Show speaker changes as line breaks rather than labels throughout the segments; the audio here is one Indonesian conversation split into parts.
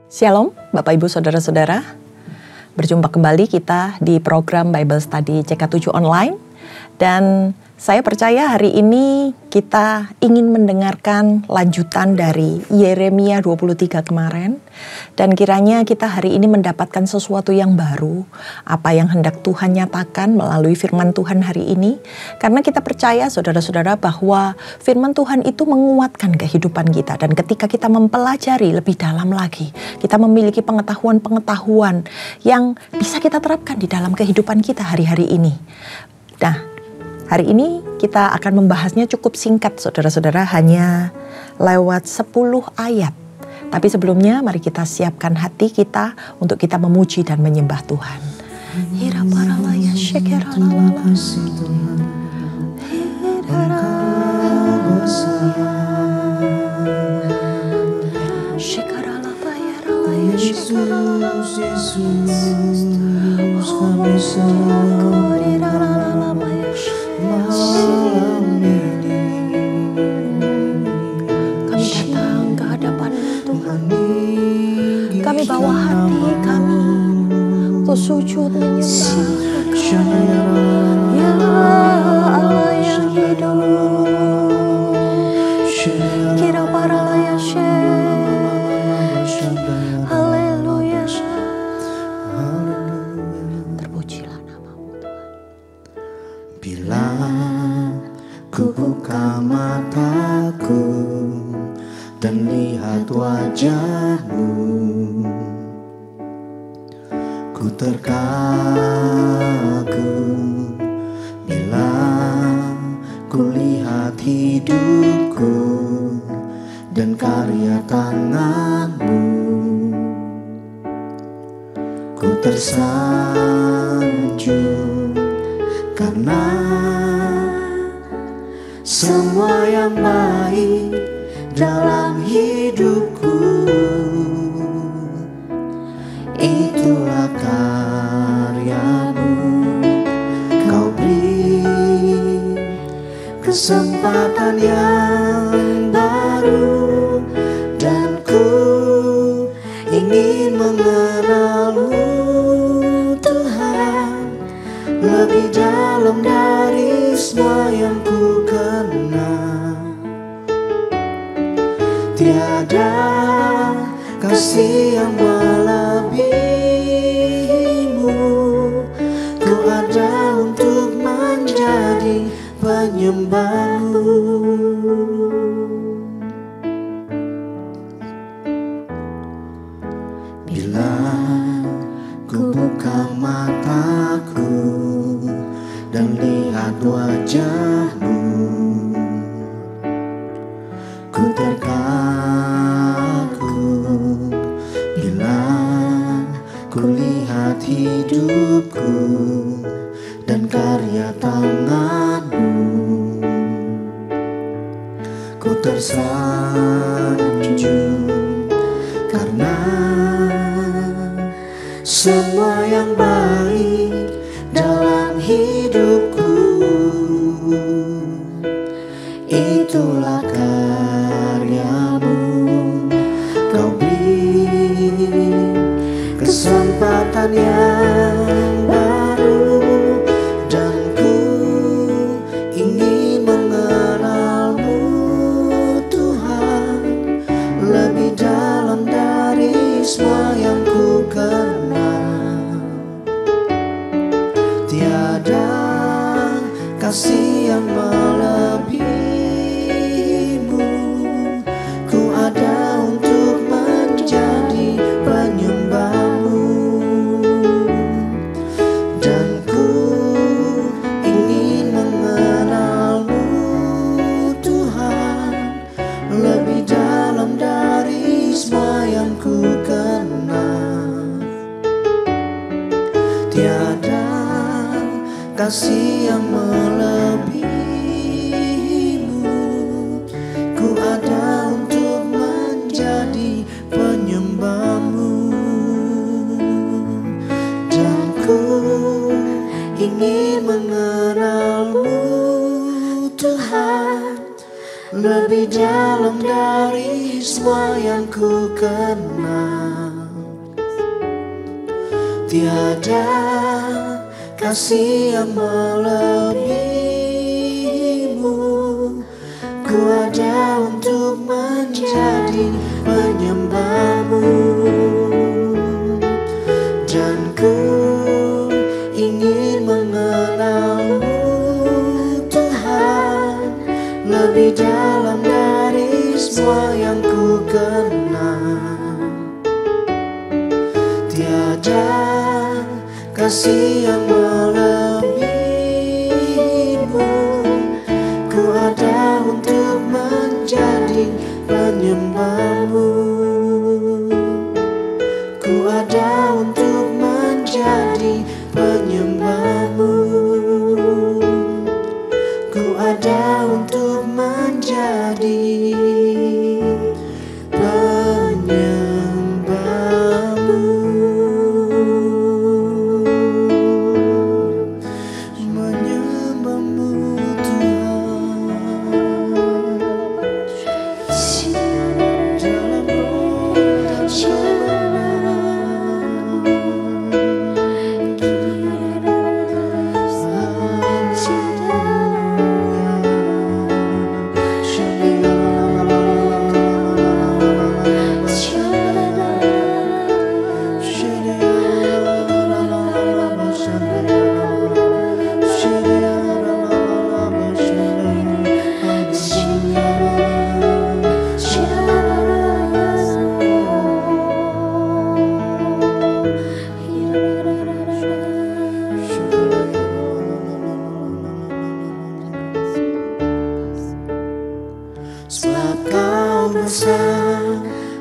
Shalom, Bapak Ibu Saudara-saudara. Berjumpa kembali kita di program Bible Study CK7 Online. Dan saya percaya hari ini kita ingin mendengarkan lanjutan dari Yeremia 23 kemarin. Dan kiranya kita hari ini mendapatkan sesuatu yang baru. Apa yang hendak Tuhan nyatakan melalui firman Tuhan hari ini. Karena kita percaya saudara-saudara bahwa firman Tuhan itu menguatkan kehidupan kita. Dan ketika kita mempelajari lebih dalam lagi, kita memiliki pengetahuan-pengetahuan yang bisa kita terapkan di dalam kehidupan kita hari-hari ini. Nah, hari ini kita akan membahasnya cukup singkat saudara-saudara, hanya lewat 10 ayat. Tapi sebelumnya mari kita siapkan hati kita untuk kita memuji dan menyembah Tuhan. Kami datang ke hadapan Tuhan. Kami bawa hati kami untuk sujud menyembah Engkau, ya Allah yang hidup. Kira para layak haleluya. Terpujilah nama-Mu Tuhan.
Bila ku buka mataku dan lihat wajah-Mu, ku terkagum. Bila ku lihat hidupku dan karya tangan-Mu, ku tersanjung karena semua yang baik dalam hidupku itulah karya-Mu. Kau beri kesempatan yang baru dan ku ingin mengenal-Mu Tuhan lebih dalam dari semua yang ku kenal. Tiada kasih yang melebihi-Mu. Ku ada untuk menjadi penyembah-Mu. Bila ku buka mataku dan lihat wajah-Mu, ku terkagum. Bila ku lihat hidupku dan karya tangan-Mu, ku tersanjung karena semua yang baik dalam hidupku itulah karya-Mu. Kau beri kesempatan yang baru dan ku ingin mengenal-Mu Tuhan lebih dalam dari semua yang ku kenal. Tiada kasih yang melebihi-Mu. Ku ada untuk menjadi penyembah-Mu dan ku ingin mengenal-Mu Tuhan lebih dalam dari semua yang ku kenal. Tiada kasih yang melebihi-Mu. Ku ada untuk menjadi penyembah-Mu dan ku ingin mengenal-Mu Tuhan lebih dalam dari semua yang ku kenal. Tiada kasih yang melebihimu. Ku ada untuk menjadi penyembahmu, dan ku ingin mengenalmu Tuhan, lebih dalam dari semua yang ku kenal. Tiada kasih yang melebihimu. Ku ada untuk menjadi penyembahmu. Ku ada untuk menjadi penyembahmu. Ku ada untuk menjadi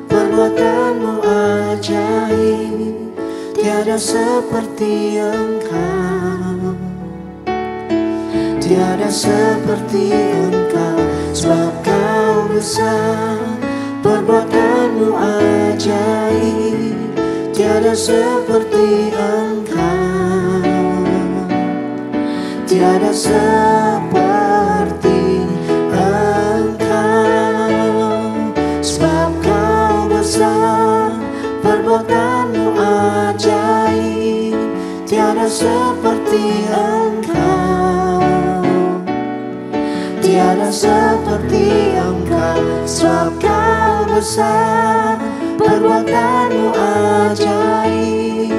perbuatanmu ajaib, tiada seperti Engkau, tiada seperti Engkau. Sebab Kau besar, perbuatanmu ajaib, tiada seperti Engkau, tiada seperti perbuatanmu ajaib, tiada seperti Engkau, tiada seperti Engkau. Sebab Kau besar, perbuatanmu ajaib,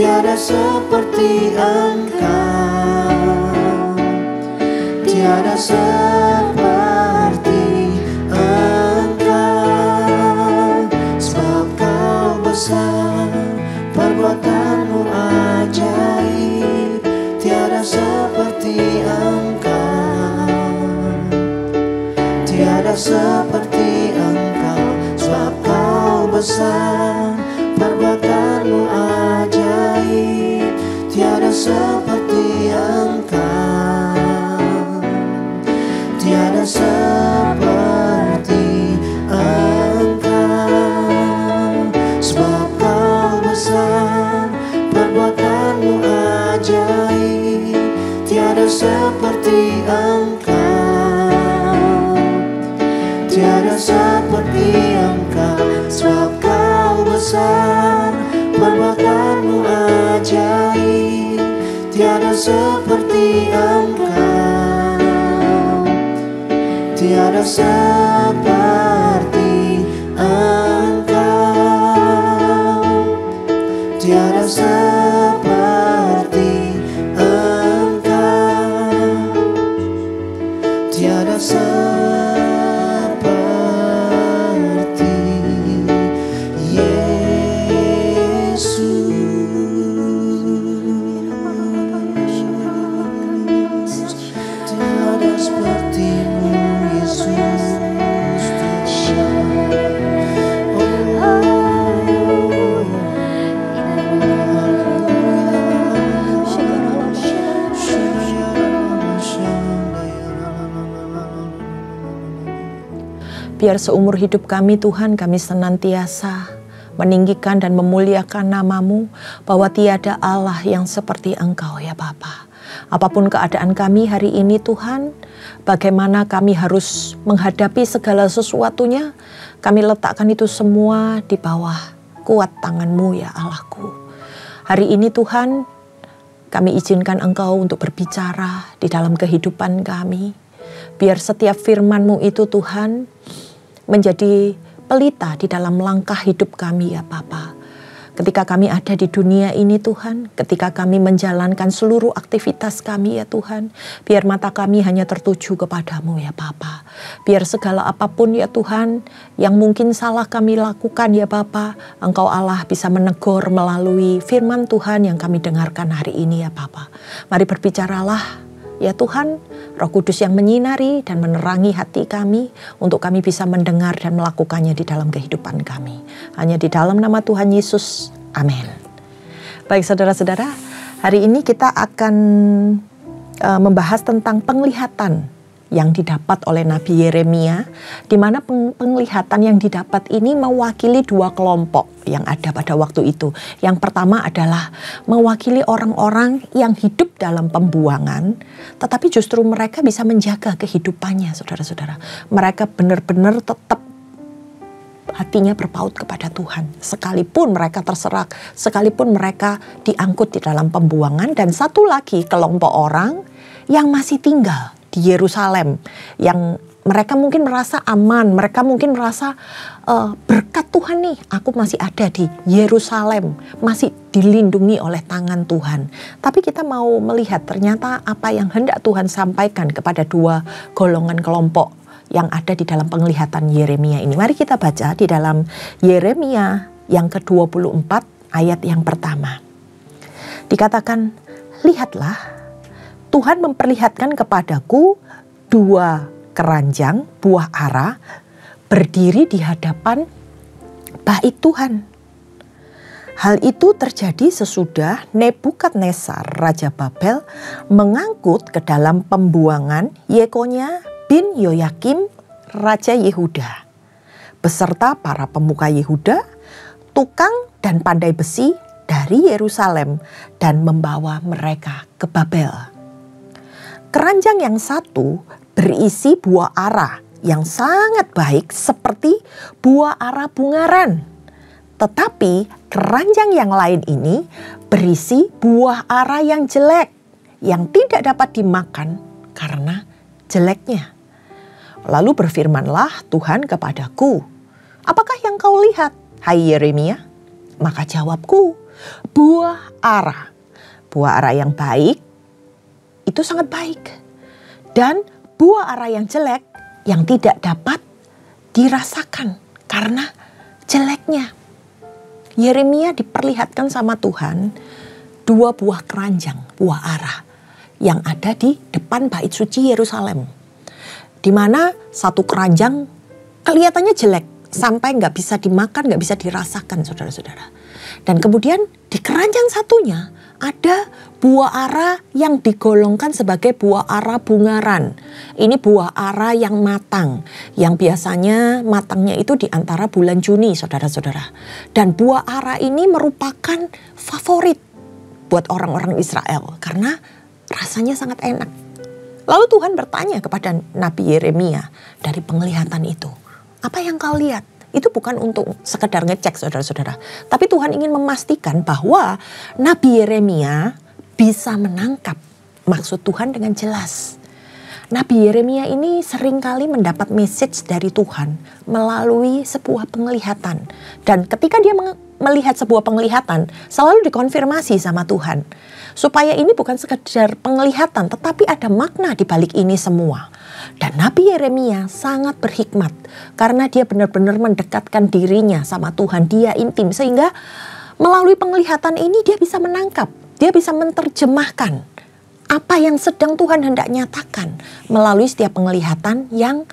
tiada seperti Engkau, tiada seperti perbuatanmu ajaib, tiada seperti Engkau, tiada seperti Engkau. Sebab Kau besar, perbuatanmu ajaib, tiada seperti Engkau, tiada seperti perbuatanmu ajaib, tiada seperti Engkau, tiada seperti Engkau. Sebab Kau besar, perbuatanmu ajaib, tiada seperti Engkau, tiada seperti Engkau, tiada seperti Engkau, tiada seperti Yesus, tiada seperti-Mu Yesus.
Biar seumur hidup kami Tuhan, kami senantiasa meninggikan dan memuliakan nama-Mu, bahwa tiada Allah yang seperti Engkau ya Bapa. Apapun keadaan kami hari ini Tuhan, bagaimana kami harus menghadapi segala sesuatunya, kami letakkan itu semua di bawah kuat tangan-Mu ya Allahku. Hari ini Tuhan, kami izinkan Engkau untuk berbicara di dalam kehidupan kami. Biar setiap firman-Mu itu Tuhan menjadi pelita di dalam langkah hidup kami ya Bapa. Ketika kami ada di dunia ini Tuhan, ketika kami menjalankan seluruh aktivitas kami ya Tuhan, biar mata kami hanya tertuju kepadamu ya Bapa. Biar segala apapun ya Tuhan yang mungkin salah kami lakukan ya Bapa, Engkau Allah bisa menegur melalui firman Tuhan yang kami dengarkan hari ini ya Bapa. Mari berbicaralah ya Tuhan, Roh Kudus yang menyinari dan menerangi hati kami untuk kami bisa mendengar dan melakukannya di dalam kehidupan kami. Hanya di dalam nama Tuhan Yesus. Amin. Baik saudara-saudara, hari ini kita akan membahas tentang penglihatan yang didapat oleh Nabi Yeremia, di mana penglihatan yang didapat ini mewakili dua kelompok yang ada pada waktu itu. Yang pertama adalah mewakili orang-orang yang hidup dalam pembuangan, tetapi justru mereka bisa menjaga kehidupannya, saudara-saudara. Mereka benar-benar tetap hatinya berpaut kepada Tuhan, sekalipun mereka terserak, sekalipun mereka diangkut di dalam pembuangan. Dan satu lagi kelompok orang yang masih tinggal di Yerusalem, yang mereka mungkin merasa aman, mereka mungkin merasa berkat Tuhan nih, aku masih ada di Yerusalem, masih dilindungi oleh tangan Tuhan. Tapi kita mau melihat ternyata apa yang hendak Tuhan sampaikan kepada dua golongan kelompok yang ada di dalam penglihatan Yeremia ini. Mari kita baca di dalam Yeremia yang ke-24 ayat yang pertama. Dikatakan, lihatlah, Tuhan memperlihatkan kepadaku dua keranjang buah ara berdiri di hadapan bait Tuhan. Hal itu terjadi sesudah Nebukadnezar Raja Babel mengangkut ke dalam pembuangan Yekonia bin Yoyakim Raja Yehuda beserta para pemuka Yehuda, tukang dan pandai besi dari Yerusalem dan membawa mereka ke Babel. Keranjang yang satu berisi buah ara yang sangat baik seperti buah ara bungaran. Tetapi keranjang yang lain ini berisi buah ara yang jelek, yang tidak dapat dimakan karena jeleknya. Lalu berfirmanlah Tuhan kepadaku, apakah yang kau lihat, hai Yeremia? Maka jawabku, buah ara. Buah ara yang baik itu sangat baik. Dan buah ara yang jelek yang tidak dapat dirasakan karena jeleknya. Yeremia diperlihatkan sama Tuhan dua buah keranjang, buah ara yang ada di depan bait suci Yerusalem. Di mana satu keranjang kelihatannya jelek sampai nggak bisa dimakan, nggak bisa dirasakan, saudara-saudara. Dan kemudian di keranjang satunya ada buah ara yang digolongkan sebagai buah ara bungaran. Ini buah ara yang matang, yang biasanya matangnya itu di antara bulan Juni, saudara-saudara. Dan buah ara ini merupakan favorit buat orang-orang Israel karena rasanya sangat enak. Lalu Tuhan bertanya kepada Nabi Yeremia dari penglihatan itu, apa yang kau lihat? Itu bukan untuk sekedar ngecek, saudara-saudara. Tapi Tuhan ingin memastikan bahwa Nabi Yeremia bisa menangkap maksud Tuhan dengan jelas. Nabi Yeremia ini seringkali mendapat message dari Tuhan melalui sebuah penglihatan. Dan ketika dia melihat sebuah penglihatan, selalu dikonfirmasi sama Tuhan. Supaya ini bukan sekedar penglihatan, tetapi ada makna di balik ini semua. Dan Nabi Yeremia sangat berhikmat karena dia benar-benar mendekatkan dirinya sama Tuhan. Dia intim sehingga melalui penglihatan ini dia bisa menangkap, dia bisa menerjemahkan apa yang sedang Tuhan hendak nyatakan melalui setiap penglihatan yang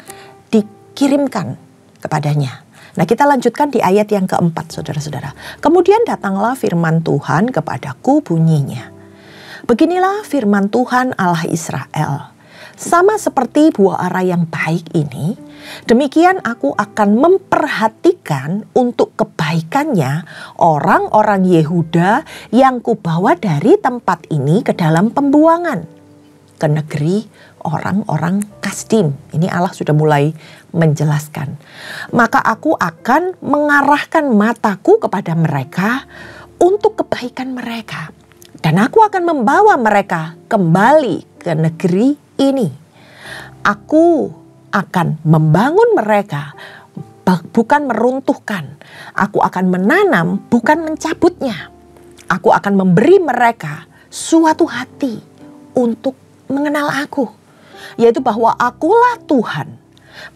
dikirimkan kepadanya. Nah, kita lanjutkan di ayat yang keempat, saudara-saudara. Kemudian datanglah firman Tuhan kepadaku bunyinya. Beginilah firman Tuhan Allah Israel. Sama seperti buah ara yang baik ini, demikian aku akan memperhatikan untuk kebaikannya orang-orang Yehuda yang kubawa dari tempat ini ke dalam pembuangan, ke negeri orang-orang Kasdim. Ini Allah sudah mulai menjelaskan. Maka aku akan mengarahkan mataku kepada mereka untuk kebaikan mereka. Dan aku akan membawa mereka kembali ke negeri ini. Aku akan membangun mereka, bukan meruntuhkan. Aku akan menanam, bukan mencabutnya. Aku akan memberi mereka suatu hati untuk mengenal aku, yaitu bahwa akulah Tuhan.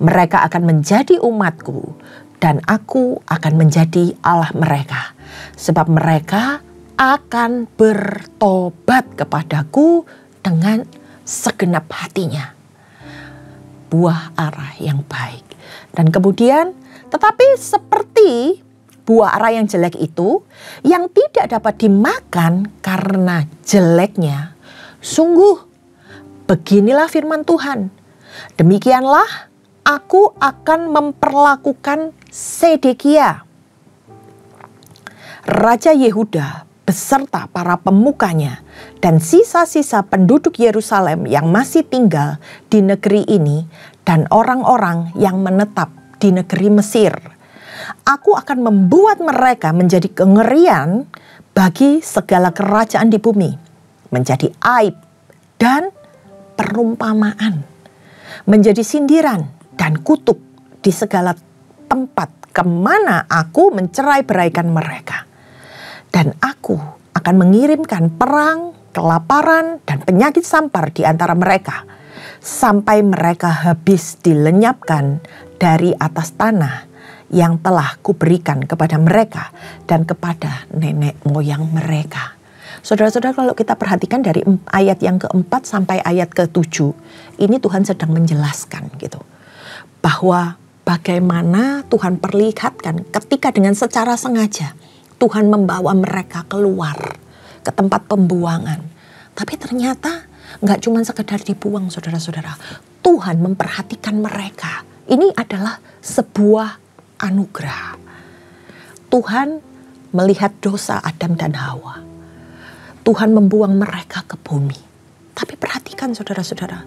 Mereka akan menjadi umatku dan aku akan menjadi Allah mereka. Sebab mereka akan bertobat kepadaku dengan segenap hatinya. Buah arah yang baik. Dan kemudian, tetapi seperti buah arah yang jelek itu, yang tidak dapat dimakan karena jeleknya, sungguh beginilah firman Tuhan. Demikianlah aku akan memperlakukan Sedekia, Raja Yehuda, beserta para pemukanya dan sisa-sisa penduduk Yerusalem yang masih tinggal di negeri ini dan orang-orang yang menetap di negeri Mesir. Aku akan membuat mereka menjadi kengerian bagi segala kerajaan di bumi, menjadi aib dan perumpamaan, menjadi sindiran dan kutuk di segala tempat kemana aku mencerai-beraikan mereka. Dan aku akan mengirimkan perang, kelaparan, dan penyakit sampar di antara mereka, sampai mereka habis dilenyapkan dari atas tanah yang telah kuberikan kepada mereka dan kepada nenek moyang mereka. Saudara-saudara, kalau kita perhatikan dari ayat yang keempat sampai ayat ke-7, ini Tuhan sedang menjelaskan gitu, bahwa bagaimana Tuhan perlihatkan ketika dengan secara sengaja Tuhan membawa mereka keluar ke tempat pembuangan. Tapi ternyata nggak cuma sekedar dibuang, saudara-saudara. Tuhan memperhatikan mereka. Ini adalah sebuah anugerah. Tuhan melihat dosa Adam dan Hawa. Tuhan membuang mereka ke bumi. Tapi perhatikan saudara-saudara,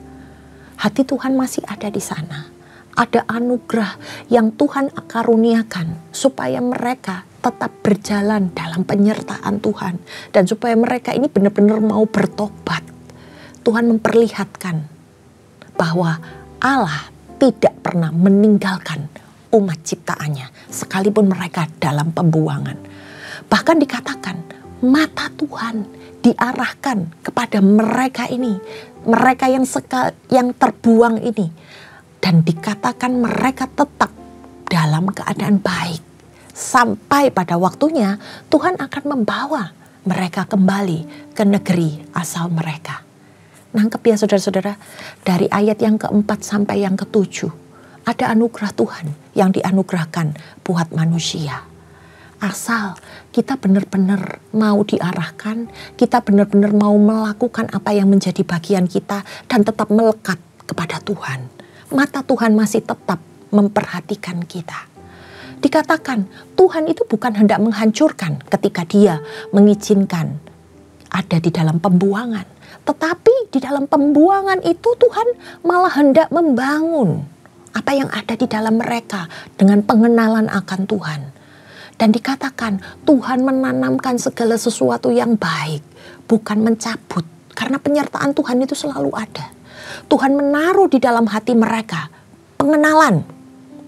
hati Tuhan masih ada di sana. Ada anugerah yang Tuhan karuniakan supaya mereka tetap berjalan dalam penyertaan Tuhan. Dan supaya mereka ini benar-benar mau bertobat. Tuhan memperlihatkan bahwa Allah tidak pernah meninggalkan umat ciptaannya, sekalipun mereka dalam pembuangan. Bahkan dikatakan mata Tuhan diarahkan kepada mereka ini, mereka yang terbuang ini, dan dikatakan mereka tetap dalam keadaan baik. Sampai pada waktunya Tuhan akan membawa mereka kembali ke negeri asal mereka. Nangkep ya saudara-saudara, dari ayat yang keempat sampai yang ke-7 ada anugerah Tuhan yang dianugerahkan buat manusia. Asal kita benar-benar mau diarahkan, kita benar-benar mau melakukan apa yang menjadi bagian kita dan tetap melekat kepada Tuhan. Mata Tuhan masih tetap memperhatikan kita. Dikatakan Tuhan itu bukan hendak menghancurkan ketika Dia mengizinkan ada di dalam pembuangan. Tetapi di dalam pembuangan itu Tuhan malah hendak membangun apa yang ada di dalam mereka dengan pengenalan akan Tuhan. Dan dikatakan Tuhan menanamkan segala sesuatu yang baik, bukan mencabut. Karena penyertaan Tuhan itu selalu ada. Tuhan menaruh di dalam hati mereka pengenalan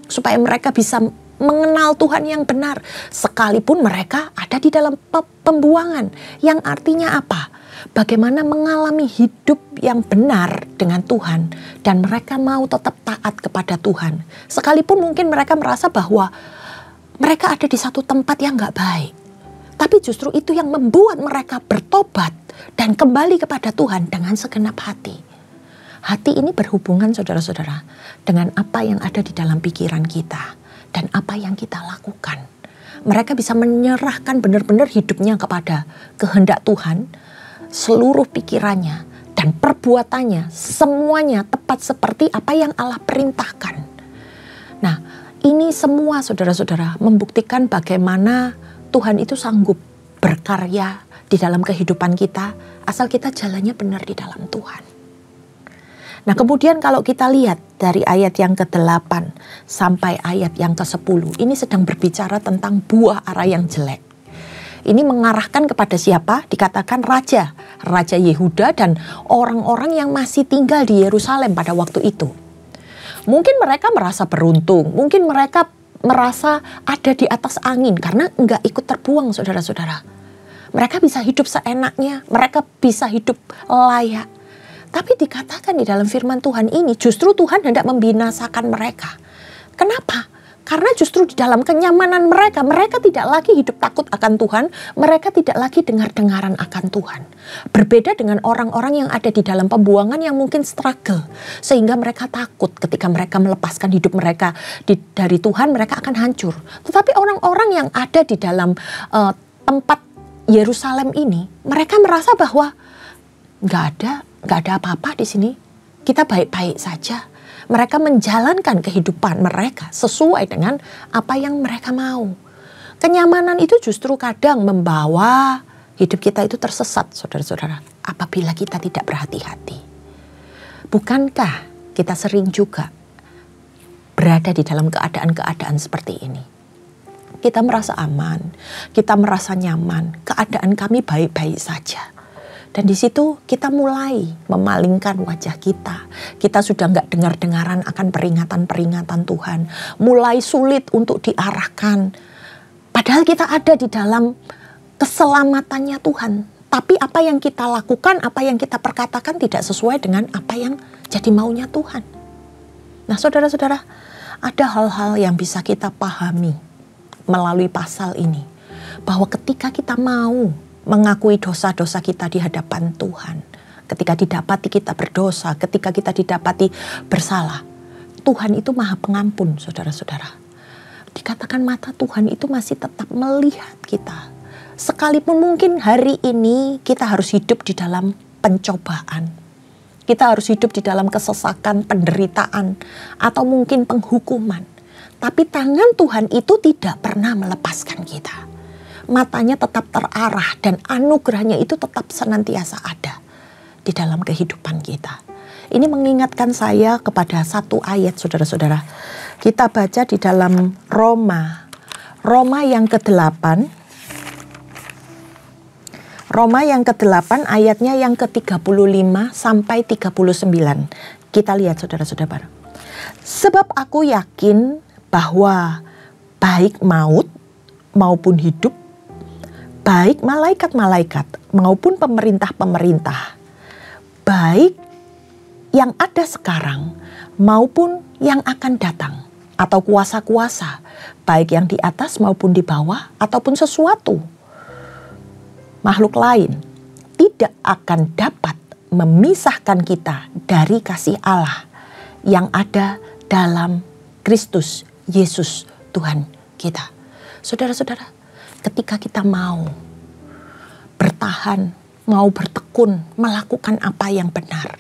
supaya mereka bisa mengenal Tuhan yang benar, sekalipun mereka ada di dalam pembuangan. Yang artinya apa? Bagaimana mengalami hidup yang benar dengan Tuhan, dan mereka mau tetap taat kepada Tuhan. Sekalipun mungkin mereka merasa bahwa mereka ada di satu tempat yang gak baik. Tapi justru itu yang membuat mereka bertobat dan kembali kepada Tuhan dengan segenap hati. Hati ini berhubungan saudara-saudara dengan apa yang ada di dalam pikiran kita dan apa yang kita lakukan. Mereka bisa menyerahkan benar-benar hidupnya kepada kehendak Tuhan, seluruh pikirannya dan perbuatannya, semuanya tepat seperti apa yang Allah perintahkan. Nah, ini semua saudara-saudara membuktikan bagaimana Tuhan itu sanggup berkarya di dalam kehidupan kita, asal kita jalannya benar di dalam Tuhan. Nah, kemudian kalau kita lihat dari ayat yang ke-8 sampai ayat yang ke-10, ini sedang berbicara tentang buah ara yang jelek. Ini mengarahkan kepada siapa? Dikatakan Raja Yehuda dan orang-orang yang masih tinggal di Yerusalem pada waktu itu. Mungkin mereka merasa beruntung, mungkin mereka merasa ada di atas angin karena enggak ikut terbuang, saudara-saudara. Mereka bisa hidup seenaknya, mereka bisa hidup layak. Tapi dikatakan di dalam firman Tuhan ini justru Tuhan hendak membinasakan mereka. Kenapa? Karena justru di dalam kenyamanan mereka tidak lagi hidup takut akan Tuhan, mereka tidak lagi dengar-dengaran akan Tuhan. Berbeda dengan orang-orang yang ada di dalam pembuangan yang mungkin struggle, sehingga mereka takut ketika mereka melepaskan hidup mereka dari Tuhan, mereka akan hancur. Tetapi orang-orang yang ada di dalam tempat Yerusalem ini, mereka merasa bahwa nggak ada apa-apa di sini, kita baik-baik saja. Mereka menjalankan kehidupan mereka sesuai dengan apa yang mereka mau. Kenyamanan itu justru kadang membawa hidup kita itu tersesat, saudara-saudara, apabila kita tidak berhati-hati. Bukankah kita sering juga berada di dalam keadaan-keadaan seperti ini? Kita merasa aman, kita merasa nyaman, keadaan kami baik-baik saja. Dan di situ kita mulai memalingkan wajah kita. Kita sudah nggak dengar-dengaran akan peringatan-peringatan Tuhan. Mulai sulit untuk diarahkan. Padahal kita ada di dalam keselamatannya Tuhan. Tapi apa yang kita lakukan, apa yang kita perkatakan tidak sesuai dengan apa yang jadi maunya Tuhan. Nah, saudara-saudara, ada hal-hal yang bisa kita pahami melalui pasal ini. Bahwa ketika kita mau mengakui dosa-dosa kita di hadapan Tuhan, ketika didapati kita berdosa, ketika kita didapati bersalah, Tuhan itu Maha Pengampun, saudara-saudara. Dikatakan mata Tuhan itu masih tetap melihat kita. Sekalipun mungkin hari ini kita harus hidup di dalam pencobaan, kita harus hidup di dalam kesesakan, penderitaan, atau mungkin penghukuman. Tapi tangan Tuhan itu tidak pernah melepaskan kita. Matanya tetap terarah dan anugerahnya itu tetap senantiasa ada di dalam kehidupan kita. Ini mengingatkan saya kepada satu ayat, saudara-saudara. Kita baca di dalam Roma yang ke-8. Roma yang ke-8 ayatnya yang ke-35 sampai 39. Kita lihat, saudara-saudara. Sebab aku yakin bahwa baik maut maupun hidup, baik malaikat-malaikat maupun pemerintah-pemerintah, baik yang ada sekarang maupun yang akan datang, atau kuasa-kuasa, baik yang di atas maupun di bawah, ataupun sesuatu makhluk lain, tidak akan dapat memisahkan kita dari kasih Allah yang ada dalam Kristus Yesus Tuhan kita. Saudara-saudara, ketika kita mau bertahan, mau bertekun, melakukan apa yang benar,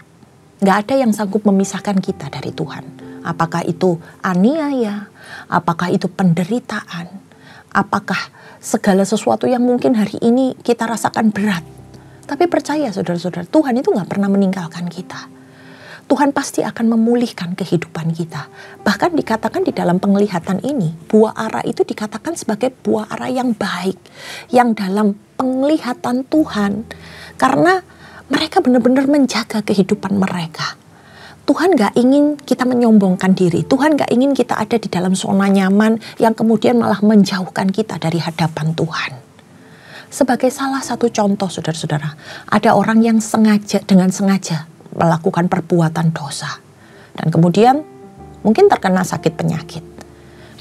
gak ada yang sanggup memisahkan kita dari Tuhan. Apakah itu aniaya, apakah itu penderitaan, apakah segala sesuatu yang mungkin hari ini kita rasakan berat. Tapi percaya, saudara-saudara, Tuhan itu gak pernah meninggalkan kita. Tuhan pasti akan memulihkan kehidupan kita. Bahkan dikatakan di dalam penglihatan ini, buah ara itu dikatakan sebagai buah ara yang baik, yang dalam penglihatan Tuhan. Karena mereka benar-benar menjaga kehidupan mereka. Tuhan gak ingin kita menyombongkan diri. Tuhan gak ingin kita ada di dalam zona nyaman yang kemudian malah menjauhkan kita dari hadapan Tuhan. Sebagai salah satu contoh, saudara-saudara, ada orang yang dengan sengaja melakukan perbuatan dosa. Dan kemudian mungkin terkena sakit penyakit.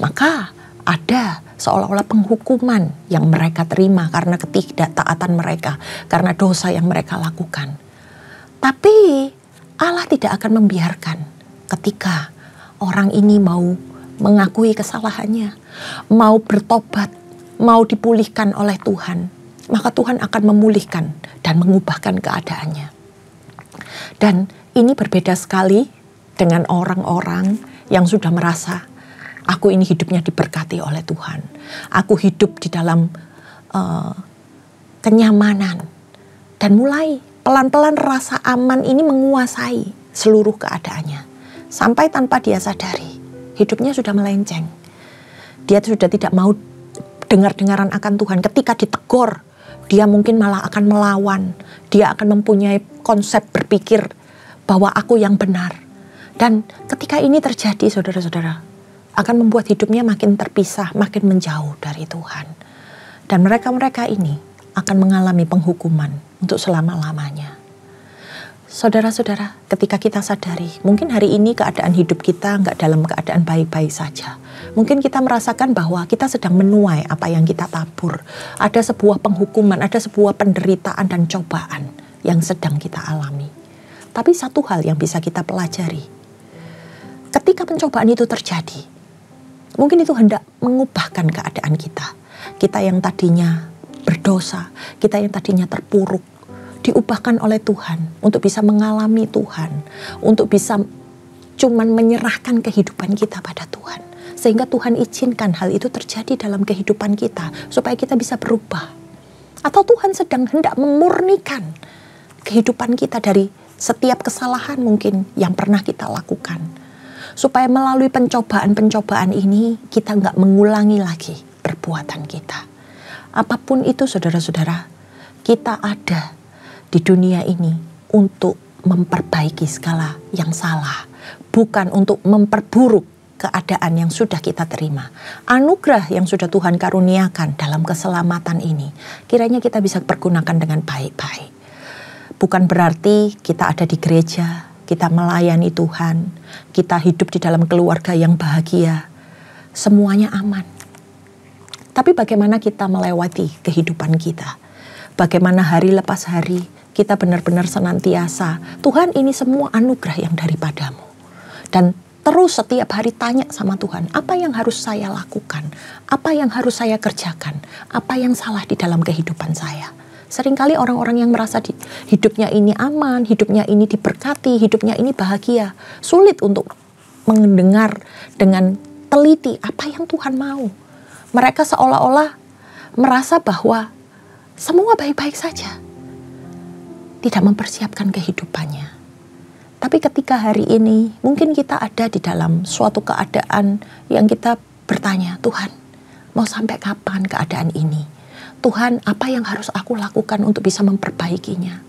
Maka ada seolah-olah penghukuman yang mereka terima karena ketidaktaatan mereka, karena dosa yang mereka lakukan. Tapi Allah tidak akan membiarkan ketika orang ini mau mengakui kesalahannya, mau bertobat, mau dipulihkan oleh Tuhan. Maka Tuhan akan memulihkan dan mengubahkan keadaannya. Dan ini berbeda sekali dengan orang-orang yang sudah merasa, aku ini hidupnya diberkati oleh Tuhan. Aku hidup di dalam kenyamanan. Dan mulai pelan-pelan rasa aman ini menguasai seluruh keadaannya. Sampai tanpa dia sadari, hidupnya sudah melenceng. Dia sudah tidak mau dengar-dengaran akan Tuhan. Ketika ditegur, dia mungkin malah akan melawan. Dia akan mempunyai konsep berpikir bahwa aku yang benar. Dan ketika ini terjadi, saudara-saudara, akan membuat hidupnya makin terpisah, makin menjauh dari Tuhan. Dan mereka-mereka ini akan mengalami penghukuman untuk selama-lamanya. Saudara-saudara, ketika kita sadari, mungkin hari ini keadaan hidup kita nggak dalam keadaan baik-baik saja. Mungkin kita merasakan bahwa kita sedang menuai apa yang kita tabur. Ada sebuah penghukuman, ada sebuah penderitaan dan cobaan yang sedang kita alami. Tapi satu hal yang bisa kita pelajari, ketika pencobaan itu terjadi, mungkin itu hendak mengubahkan keadaan kita. Kita yang tadinya berdosa, kita yang tadinya terpuruk, diubahkan oleh Tuhan untuk bisa mengalami Tuhan, untuk bisa cuman menyerahkan kehidupan kita pada Tuhan. Sehingga Tuhan izinkan hal itu terjadi dalam kehidupan kita supaya kita bisa berubah. Atau Tuhan sedang hendak memurnikan kehidupan kita dari setiap kesalahan mungkin yang pernah kita lakukan. Supaya melalui pencobaan-pencobaan ini kita nggak mengulangi lagi perbuatan kita. Apapun itu saudara-saudara, kita ada di dunia ini untuk memperbaiki segala yang salah, bukan untuk memperburuk keadaan yang sudah kita terima. Anugerah yang sudah Tuhan karuniakan dalam keselamatan ini, kiranya kita bisa pergunakan dengan baik-baik. Bukan berarti kita ada di gereja, kita melayani Tuhan, kita hidup di dalam keluarga yang bahagia, semuanya aman. Tapi bagaimana kita melewati kehidupan kita? Bagaimana hari lepas hari kita benar-benar senantiasa, Tuhan ini semua anugerah yang daripadamu. Dan terus setiap hari tanya sama Tuhan, apa yang harus saya lakukan? Apa yang harus saya kerjakan? Apa yang salah di dalam kehidupan saya? Seringkali orang-orang yang merasa hidupnya ini aman, hidupnya ini diberkati, hidupnya ini bahagia, sulit untuk mendengar dengan teliti apa yang Tuhan mau. Mereka seolah-olah merasa bahwa semua baik-baik saja, tidak mempersiapkan kehidupannya. Tapi ketika hari ini mungkin kita ada di dalam suatu keadaan yang kita bertanya, Tuhan, mau sampai kapan keadaan ini? Tuhan, apa yang harus aku lakukan untuk bisa memperbaikinya?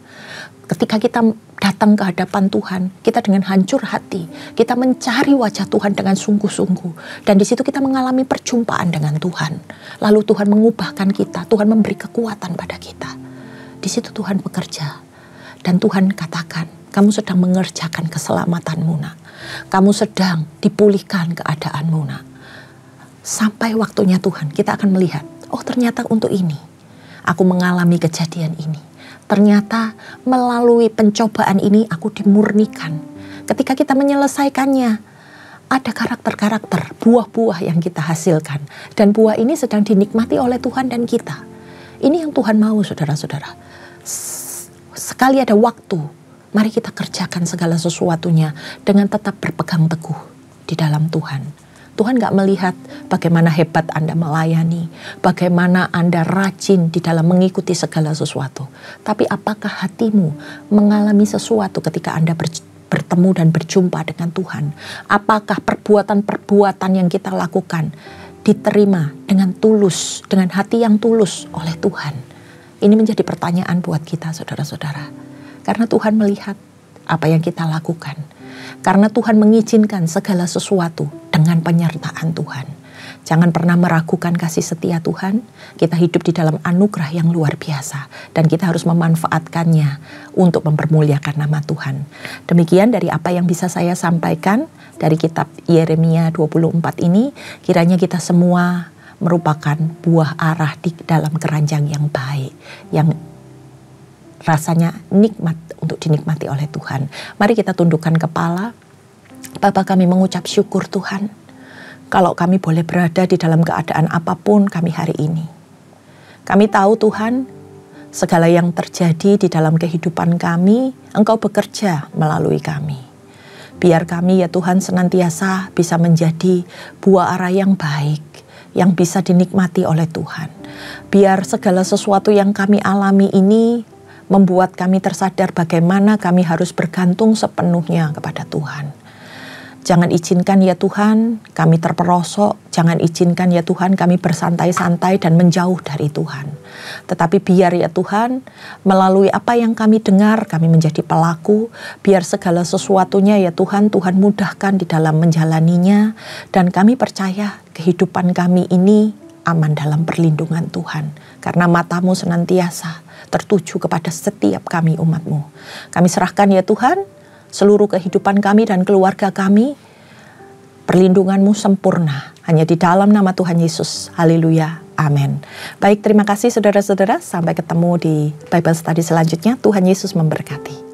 Ketika kita datang ke hadapan Tuhan, kita dengan hancur hati, kita mencari wajah Tuhan dengan sungguh-sungguh. Dan di situ kita mengalami perjumpaan dengan Tuhan. Lalu Tuhan mengubahkan kita, Tuhan memberi kekuatan pada kita. Di situ Tuhan bekerja. Dan Tuhan katakan, kamu sedang mengerjakan keselamatanmu, nak. Kamu sedang dipulihkan keadaanmu, nak. Sampai waktunya Tuhan, kita akan melihat, oh ternyata untuk ini, aku mengalami kejadian ini. Ternyata melalui pencobaan ini aku dimurnikan. Ketika kita menyelesaikannya, ada karakter-karakter, buah-buah yang kita hasilkan. Dan buah ini sedang dinikmati oleh Tuhan dan kita. Ini yang Tuhan mau, saudara-saudara. Sekali ada waktu, mari kita kerjakan segala sesuatunya dengan tetap berpegang teguh di dalam Tuhan. Tuhan gak melihat bagaimana hebat Anda melayani, bagaimana Anda rajin di dalam mengikuti segala sesuatu. Tapi apakah hatimu mengalami sesuatu ketika Anda bertemu dan berjumpa dengan Tuhan? Apakah perbuatan-perbuatan yang kita lakukan diterima dengan tulus, dengan hati yang tulus oleh Tuhan? Ini menjadi pertanyaan buat kita, saudara-saudara. Karena Tuhan melihat apa yang kita lakukan. Karena Tuhan mengizinkan segala sesuatu dengan penyertaan Tuhan. Jangan pernah meragukan kasih setia Tuhan. Kita hidup di dalam anugerah yang luar biasa. Dan kita harus memanfaatkannya untuk mempermuliakan nama Tuhan. Demikian dari apa yang bisa saya sampaikan dari kitab Yeremia 24 ini. Kiranya kita semua merupakan buah arah di dalam keranjang yang baik. Yang rasanya nikmat untuk dinikmati oleh Tuhan. Mari kita tundukkan kepala. Bapa, kami mengucap syukur Tuhan. Kalau kami boleh berada di dalam keadaan apapun kami hari ini. Kami tahu Tuhan, segala yang terjadi di dalam kehidupan kami, Engkau bekerja melalui kami. Biar kami ya Tuhan senantiasa bisa menjadi buah arah yang baik, yang bisa dinikmati oleh Tuhan. Biar segala sesuatu yang kami alami ini membuat kami tersadar bagaimana kami harus bergantung sepenuhnya kepada Tuhan. Jangan izinkan ya Tuhan kami terperosok, jangan izinkan ya Tuhan kami bersantai-santai dan menjauh dari Tuhan. Tetapi biar ya Tuhan melalui apa yang kami dengar kami menjadi pelaku, biar segala sesuatunya ya Tuhan, Tuhan mudahkan di dalam menjalaninya, dan kami percaya kehidupan kami ini aman dalam perlindungan Tuhan. Karena matamu senantiasa tertuju kepada setiap kami umat-Mu. Kami serahkan ya Tuhan seluruh kehidupan kami dan keluarga kami, perlindungan-Mu sempurna hanya di dalam nama Tuhan Yesus. Haleluya. Amin. Baik, terima kasih saudara-saudara. Sampai ketemu di Bible Study selanjutnya. Tuhan Yesus memberkati.